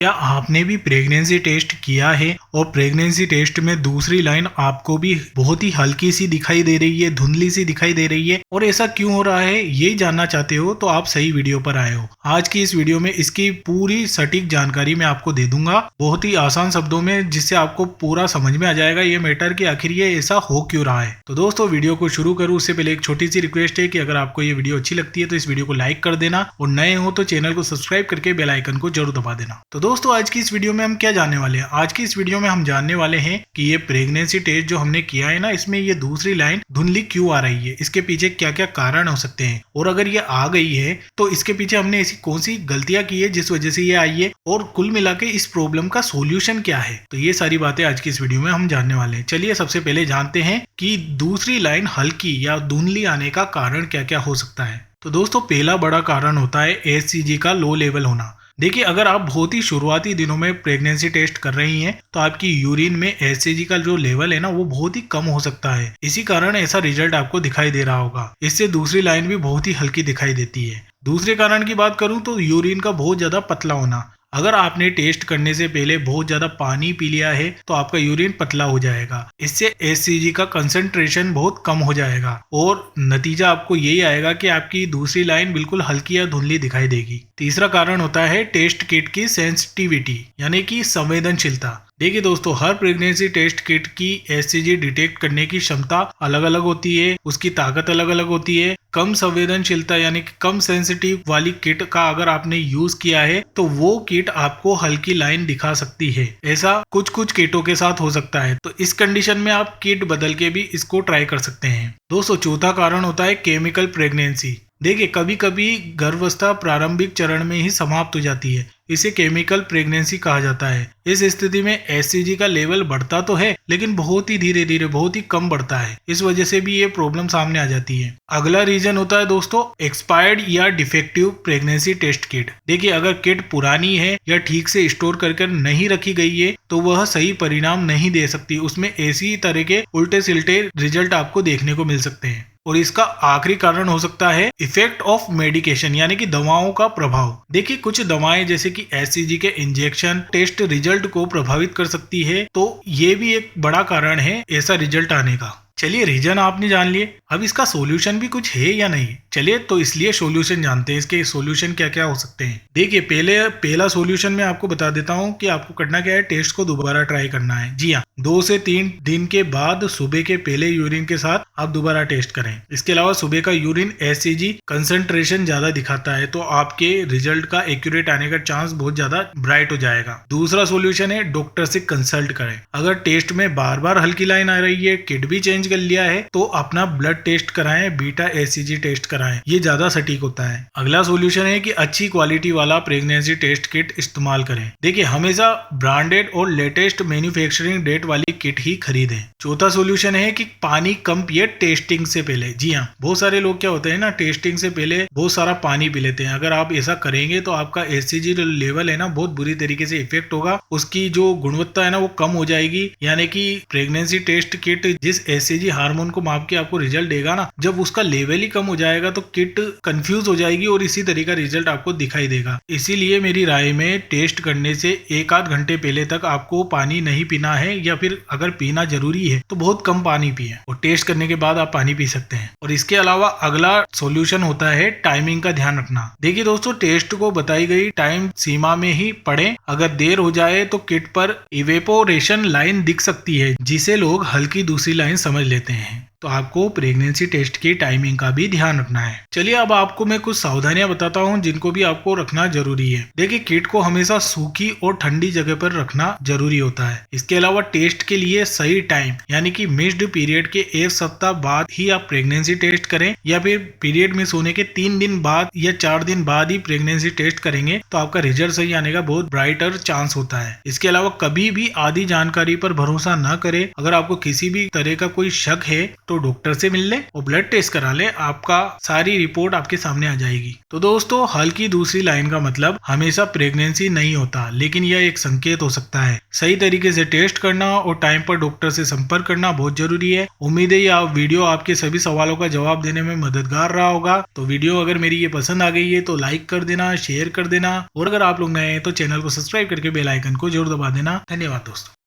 क्या आपने भी प्रेगनेंसी टेस्ट किया है और प्रेगनेंसी टेस्ट में दूसरी लाइन आपको भी बहुत ही हल्की सी दिखाई दे रही है, धुंधली सी दिखाई दे रही है और ऐसा क्यों हो रहा है यही जानना चाहते हो तो आप सही वीडियो पर आए हो। आज की इस वीडियो में इसकी पूरी सटीक जानकारी मैं आपको दे दूंगा बहुत ही आसान शब्दों में, जिससे आपको पूरा समझ में आ जाएगा ये मैटर कि आखिर ये ऐसा हो क्यों रहा है। तो दोस्तों वीडियो को शुरू करूँ उससे पहले एक छोटी सी रिक्वेस्ट है कि अगर आपको ये वीडियो अच्छी लगती है तो इस वीडियो को लाइक कर देना और नए हो तो चैनल को सब्सक्राइब करके बेल आइकन को जरूर दबा देना। तो दोस्तों आज की इस वीडियो में हम क्या जानने वाले हैं? आज की इस वीडियो में हम जानने वाले हैं कि ये प्रेगनेंसी टेस्ट जो हमने किया है ना, इसमें ये दूसरी लाइन धुंधली क्यों आ रही है, इसके पीछे क्या क्या कारण हो सकते हैं और अगर ये आ गई है तो इसके पीछे हमने ऐसी कौन सी गलतियां की है जिस वजह से ये आई है और कुल मिला के इस प्रॉब्लम का सोल्यूशन क्या है। तो ये सारी बातें आज की इस वीडियो में हम जानने वाले हैं। चलिए सबसे पहले जानते हैं कि दूसरी लाइन हल्की या धुंधली आने का कारण क्या क्या हो सकता है। तो दोस्तों पहला बड़ा कारण होता है HCG का लो लेवल होना। देखिए अगर आप बहुत ही शुरुआती दिनों में प्रेगनेंसी टेस्ट कर रही हैं तो आपकी यूरिन में HCG का जो लेवल है ना वो बहुत ही कम हो सकता है। इसी कारण ऐसा रिजल्ट आपको दिखाई दे रहा होगा। इससे दूसरी लाइन भी बहुत ही हल्की दिखाई देती है। दूसरे कारण की बात करूं तो यूरिन का बहुत ज्यादा पतला होना। अगर आपने टेस्ट करने से पहले बहुत ज्यादा पानी पी लिया है तो आपका यूरिन पतला हो जाएगा। इससे HCG का कंसंट्रेशन बहुत कम हो जाएगा और नतीजा आपको यही आएगा कि आपकी दूसरी लाइन बिल्कुल हल्की या धुंधली दिखाई देगी। तीसरा कारण होता है टेस्ट किट की सेंसिटिविटी यानी कि संवेदनशीलता। देखिए दोस्तों हर प्रेगनेंसी टेस्ट किट की HCG डिटेक्ट करने की क्षमता अलग अलग होती है, उसकी ताकत अलग अलग होती है। कम संवेदनशीलता यानी कि कम सेंसिटिव वाली किट का अगर आपने यूज किया है तो वो किट आपको हल्की लाइन दिखा सकती है। ऐसा कुछ कुछ किटों के साथ हो सकता है, तो इस कंडीशन में आप किट बदल के भी इसको ट्राई कर सकते हैं। दोस्तों चौथा कारण होता है केमिकल प्रेगनेंसी। देखिए कभी कभी गर्भावस्था प्रारंभिक चरण में ही समाप्त हो जाती है, इसे केमिकल प्रेगनेंसी कहा जाता है। इस स्थिति में HCG का लेवल बढ़ता तो है लेकिन बहुत ही धीरे धीरे बहुत ही कम बढ़ता है। इस वजह से भी ये प्रॉब्लम सामने आ जाती है। अगला रीजन होता है दोस्तों एक्सपायर्ड या डिफेक्टिव प्रेगनेंसी टेस्ट किट। देखिए अगर किट पुरानी है या ठीक से स्टोर करके नहीं रखी गई है तो वह सही परिणाम नहीं दे सकती। उसमें ऐसी तरह के उल्टे सिल्टे रिजल्ट आपको देखने को मिल सकते हैं। और इसका आखिरी कारण हो सकता है इफेक्ट ऑफ मेडिकेशन यानी कि दवाओं का प्रभाव। देखिए कुछ दवाएं जैसे कि HCG के इंजेक्शन टेस्ट रिजल्ट को प्रभावित कर सकती है, तो ये भी एक बड़ा कारण है ऐसा रिजल्ट आने का। चलिए रीजन आपने जान लिए, अब इसका सॉल्यूशन भी कुछ है या नहीं। चलिए तो इसलिए सॉल्यूशन जानते हैं, इसके सॉल्यूशन क्या क्या हो सकते हैं। देखिए पहला सॉल्यूशन मैं आपको बता देता हूं कि आपको करना क्या है, टेस्ट को दोबारा ट्राई करना है। जी हाँ, 2 से 3 दिन के बाद सुबह के पहले यूरिन के साथ आप दोबारा टेस्ट करें। इसके अलावा सुबह का यूरिन HCG कंसंट्रेशन ज्यादा दिखाता है तो आपके रिजल्ट का एक्यूरेट आने का चांस बहुत ज्यादा ब्राइट हो जाएगा। दूसरा सॉल्यूशन है डॉक्टर से कंसल्ट करें। अगर टेस्ट में बार बार हल्की लाइन आ रही है, किट भी चेंज कर लिया है तो अपना ब्लड टेस्ट कराएं, बीटा HCG टेस्ट कराएं, ये ज्यादा सटीक होता है। अगला सॉल्यूशन है कि अच्छी क्वालिटी वाला प्रेगनेंसी टेस्ट किट इस्तेमाल करें। देखिए हमेशा ब्रांडेड और लेटेस्ट मैन्युफैक्चरिंग डेट वाली किट ही खरीदें। चौथा सॉल्यूशन है कि पानी कम पिए टेस्टिंग से पहले। जी हाँ, बहुत सारे लोग क्या होते हैं ना, टेस्टिंग से पहले बहुत सारा पानी पी लेते हैं। अगर आप ऐसा करेंगे तो आपका HCG लेवल है ना बहुत बुरी तरीके से इफेक्ट होगा, उसकी जो गुणवत्ता है ना वो कम हो जाएगी। यानी कि प्रेगनेंसी टेस्ट किट जिस HCG हार्मोन को माप के आपको रिजल्ट देगा ना, जब उसका लेवल ही कम हो जाएगा तो किट कंफ्यूज हो जाएगी और इसी तरह का रिजल्ट आपको दिखाई देगा। इसीलिए मेरी राय में टेस्ट करने से 1-8 घंटे पहले तक आपको पानी नहीं पीना है, या फिर अगर पीना जरूरी है तो बहुत कम पानी पिए और टेस्ट करने के बाद आप पानी पी सकते हैं। और इसके अलावा अगला सॉल्यूशन होता है टाइमिंग का ध्यान रखना। देखिए दोस्तों टेस्ट को बताई गई टाइम सीमा में ही पढ़ें। अगर देर हो जाए तो किट पर इवेपोरेशन लाइन दिख सकती है जिसे लोग हल्की दूसरी लाइन समझ लेते हैं। तो आपको प्रेगनेंसी टेस्ट की टाइमिंग का भी ध्यान रखना है। चलिए अब आपको मैं कुछ सावधानियां बताता हूं जिनको भी आपको रखना जरूरी है। देखिए किट को हमेशा सूखी और ठंडी जगह पर रखना जरूरी होता है। इसके अलावा टेस्ट के लिए सही टाइम यानी कि मिस्ड पीरियड के 1 सप्ताह बाद ही आप प्रेगनेंसी टेस्ट करें, या फिर पीरियड मिस होने के 3 दिन बाद या 4 दिन बाद ही प्रेगनेंसी टेस्ट करेंगे तो आपका रिजल्ट सही आने का बहुत ब्राइटर चांस होता है। इसके अलावा कभी भी आधी जानकारी पर भरोसा न करें। अगर आपको किसी भी तरह का कोई शक है तो डॉक्टर से मिल ले और ब्लड टेस्ट करा ले, आपका सारी रिपोर्ट आपके सामने आ जाएगी। तो दोस्तों हल्की दूसरी लाइन का मतलब हमेशा प्रेगनेंसी नहीं होता, लेकिन यह एक संकेत हो सकता है। सही तरीके से टेस्ट करना और टाइम पर डॉक्टर से संपर्क करना बहुत जरूरी है। उम्मीद है यह वीडियो आपके सभी सवालों का जवाब देने में मददगार रहा होगा। तो वीडियो अगर मेरी ये पसंद आ गई है तो लाइक कर देना, शेयर कर देना, और अगर आप लोग नए हैं तो चैनल को सब्सक्राइब करके बेल आइकन को जरूर दबा देना। धन्यवाद दोस्तों।